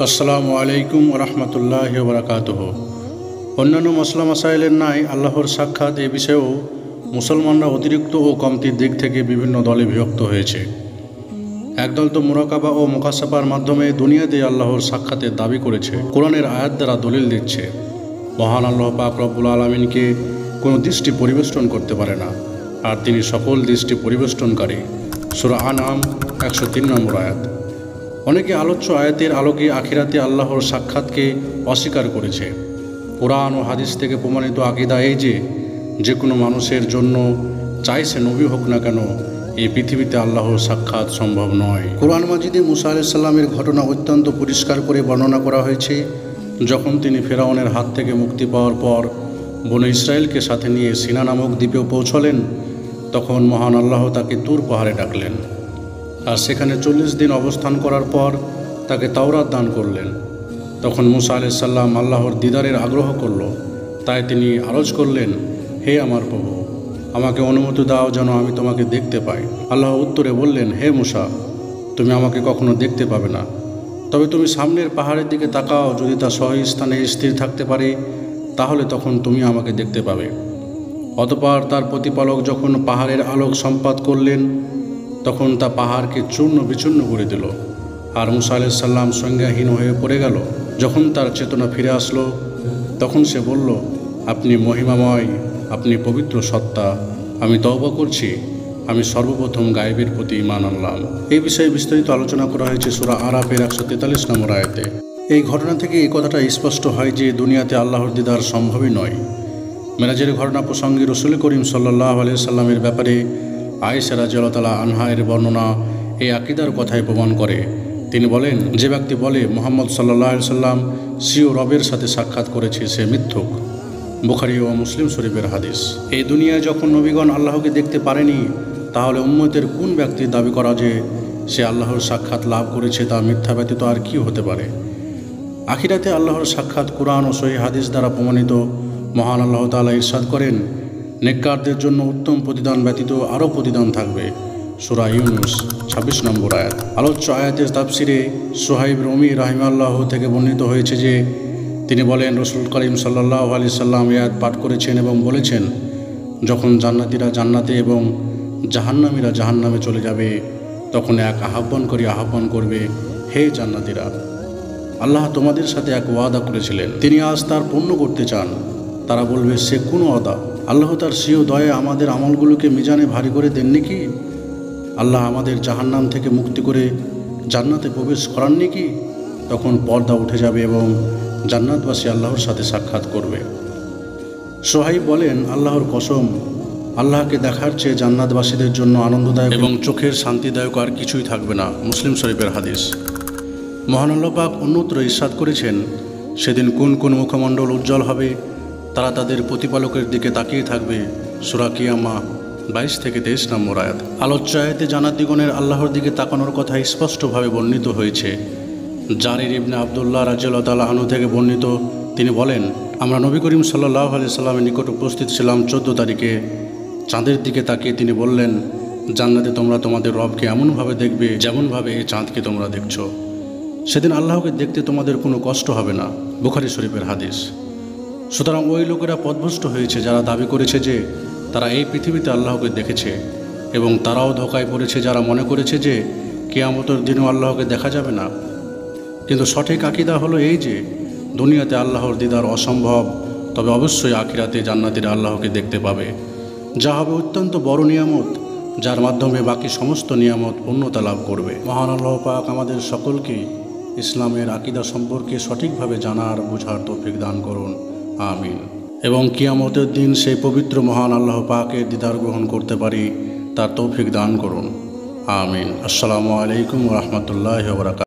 আসসালামু আলাইকুম রহমতুল্লাহি ওয়া বারাকাতুহু। অন্যান্য মশলা মাসাইলের ন্যায় আল্লাহর সাক্ষাৎ এ বিষয়েও মুসলমানরা অতিরিক্ত ও কমতির দিক থেকে বিভিন্ন দলে বিভক্ত হয়েছে। একদল তো মুরাকাবা ও মুকাশাফার মাধ্যমে দুনিয়াতে আল্লাহর সাক্ষাতের দাবি করেছে, কোরআনের আয়াত দ্বারা দলিল দিচ্ছে মহান আল্লাহ পাক রব্বুল আলামিনকে কোনো দৃষ্টি পরিবেষ্টন করতে পারে না, আর তিনি সকল দৃষ্টি পরিবেষ্টনকারী। সূরা আনআম 103 নম্বর আয়াত। অনেকে আলোচ্য আয়াতের আলোকে আখিরাতে আল্লাহর সাক্ষাৎকে অস্বীকার করেছে। কোরআন ও হাদিস থেকে প্রমাণিত আকীদা এই যে কোনো মানুষের জন্য, চাই সে নবী হোক না কেন, এই পৃথিবীতে আল্লাহর সাক্ষাৎ সম্ভব নয়। কোরআন মাজিদে মুসা আলাইহিস সালামের ঘটনা অত্যন্ত পরিষ্কার করে বর্ণনা করা হয়েছে। যখন তিনি ফেরাউনের হাত থেকে মুক্তি পাওয়ার পর বনী ইসরায়েলকে সাথে নিয়ে সিনা নামক দ্বীপেও পৌঁছলেন, তখন মহান আল্লাহ তাকে তুর পাহাড়ে ডাকলেন, আর সেখানে 40 দিন অবস্থান করার পর তাকে তাওরাত দান করলেন। তখন মুসা আলাইহিস সালাম আল্লাহর দিদারের আগ্রহ করল, তাই তিনি আরজ করলেন, হে আমার প্রভু, আমাকে অনুমতি দাও যেন আমি তোমাকে দেখতে পাই। আল্লাহ উত্তরে বললেন, হে মুসা, তুমি আমাকে কখনো দেখতে পাবে না, তবে তুমি সামনের পাহাড়ের দিকে তাকাও, যদি তা সহি স্থানে স্থির থাকতে পারে তাহলে তখন তুমি আমাকে দেখতে পাবে। অতঃপর তার প্রতিপালক যখন পাহাড়ের আলোক সম্পাদ করলেন, তখন তা পাহাড়কে চূর্ণ বিচূর্ণ করে দিল, আর মুসা আলাইহিস সালাম সংজ্ঞাহীন হয়ে পড়ে গেল। যখন তার চেতনা ফিরে আসলো, তখন সে বলল, আপনি মহিমাময়, আপনি পবিত্র সত্তা, আমি তওবা করছি, আমি সর্বপ্রথম গায়েবের প্রতি ঈমান আনলাম। এই বিষয়ে বিস্তারিত আলোচনা করা হয়েছে সূরা আরাফের 143 নম্বর আয়াতে। এই ঘটনা থেকে এই কথাটা স্পষ্ট হয় যে দুনিয়াতে আল্লাহর দিদার সম্ভবই নয়। মেরাজের ঘটনা প্রসঙ্গে রাসূল করিম সাল্লাল্লাহু আলাইহি সাল্লামের ব্যাপারে আয়েশা রাদিয়াল্লাহু তাআলা আনহা-এর বর্ণনা এই আকীদার কথাই প্রমাণ করে। তিনি বলেন, যে ব্যক্তি বলে মুহাম্মদ সাল্লাল্লাহু আলাইহি সাল্লাম স্বীয় রবের সাথে সাক্ষাৎ করেছে, সে মিথ্যুক। বুখারী ও মুসলিম শরীফের হাদিস। এই দুনিয়ায় যখন নবীগণ আল্লাহকে দেখতে পারেনি, তাহলে উম্মতের কোন ব্যক্তির দাবি করা যে সে আল্লাহর সাক্ষাৎ লাভ করেছে তা মিথ্যা ব্যতীত আর কি হতে পারে? আখিরাতে আল্লাহর সাক্ষাৎ কোরআন ও সহিহ হাদিস দ্বারা প্রমাণিত। মহান আল্লাহ তাআলা ইরশাদ করেন, নেককারদের জন্য উত্তম প্রতিদান ব্যতীত আরও প্রতিদান থাকবে। সূরা ইউনূস 26 নম্বর আয়াত। আলোচ্য আয়াতের তাফসিরে সুহাইব রুমি রাহিমাহুল্লাহ থেকে বর্ণিত হয়েছে যে তিনি বলেন, রাসূল করিম সাল্লাল্লাহু আলাইহি সাল্লাম এই আয়াত পাঠ করেছেন এবং বলেছেন, যখন জান্নাতীরা জান্নাতে এবং জাহান্নামীরা জাহান্নামে চলে যাবে, তখন এক আহ্বান করবে, হে জান্নাতীরা, আল্লাহ তোমাদের সাথে এক ওয়াদা করেছিলেন, তিনি আজ তার পূর্ণ করতে চান। তারা বলবে, সে কোন ওয়াদা? আল্লাহ তার স্বীয় দয়ায় আমাদের আমলগুলোকে মিজানে ভারী করে দেননি কি? আল্লাহ আমাদের জাহান্নাম থেকে মুক্তি করে জান্নাতে প্রবেশ করাননি কি? তখন পর্দা উঠে যাবে এবং জান্নাতবাসী আল্লাহর সাথে সাক্ষাৎ করবে। সোহাইব বলেন, আল্লাহর কসম, আল্লাহকে দেখার চেয়ে জান্নাতবাসীদের জন্য আনন্দদায়ক এবং চোখের শান্তিদায়ক আর কিছুই থাকবে না। মুসলিম শরীফের হাদিস। মহান আল্লাহ পাক অন্যত্র ইরশাদ করেছেন, সেদিন কোন কোন মুখমণ্ডল উজ্জ্বল হবে, তারা তাদের প্রতিপালকের দিকে তাকিয়ে থাকবে। সূরা কিয়ামা 22 থেকে 23 নম্বর আয়াত। আলোচ্য আয়াতে জান্নাতীগণের আল্লাহর দিকে তাকানোর কথা স্পষ্টভাবে বর্ণিত হয়েছে। জারির ইবনে আব্দুল্লাহ রাদিয়াল্লাহু তাআলা আনহু থেকে বর্ণিত, তিনি বলেন, আমরা নবী করিম সাল্লাল্লাহু আলাইহি সাল্লামের নিকট উপস্থিত ছিলাম 14 তারিখে। চাঁদের দিকে তাকিয়ে তিনি বললেন, জান্নাতে তোমরা তোমাদের রবকে এমনভাবে দেখবে যেমনভাবে এই চাঁদকে তোমরা দেখছো। সেদিন আল্লাহকে দেখতে তোমাদের কোনো কষ্ট হবে না। বুখারী শরীফের হাদিস। সুতরাং ওই লোকেরা পথভ্রষ্ট হয়েছে যারা দাবি করেছে যে তারা এই পৃথিবীতে আল্লাহকে দেখেছে, এবং তারাও ধোঁকায় পড়েছে যারা মনে করেছে যে কিয়ামতের দিনেও আল্লাহকে দেখা যাবে না। কিন্তু সঠিক আকীদা হলো এই যে দুনিয়াতে আল্লাহর দিদার অসম্ভব, তবে অবশ্যই আখিরাতে জান্নাতীরা আল্লাহকে দেখতে পাবে, যা হবে অত্যন্ত বড় নিয়ামত, যার মাধ্যমে বাকি সমস্ত নিয়ামত পূর্ণতা লাভ করবে। মহান আল্লাহ পাক আমাদের সকলকেই ইসলামের আকীদা সম্পর্কে সঠিকভাবে জানার বোঝার তৌফিক দান করুন, আমিন। এবং কিয়ামতের দিন সেই পবিত্র মহান আল্লাহ পাকের দিদার গ্রহণ করতে পারি, তার তৌফিক দান করুন, আমিন। আসসালামু আলাইকুম ওয়া রাহমাতুল্লাহি ওয়া বারাকাতুহু।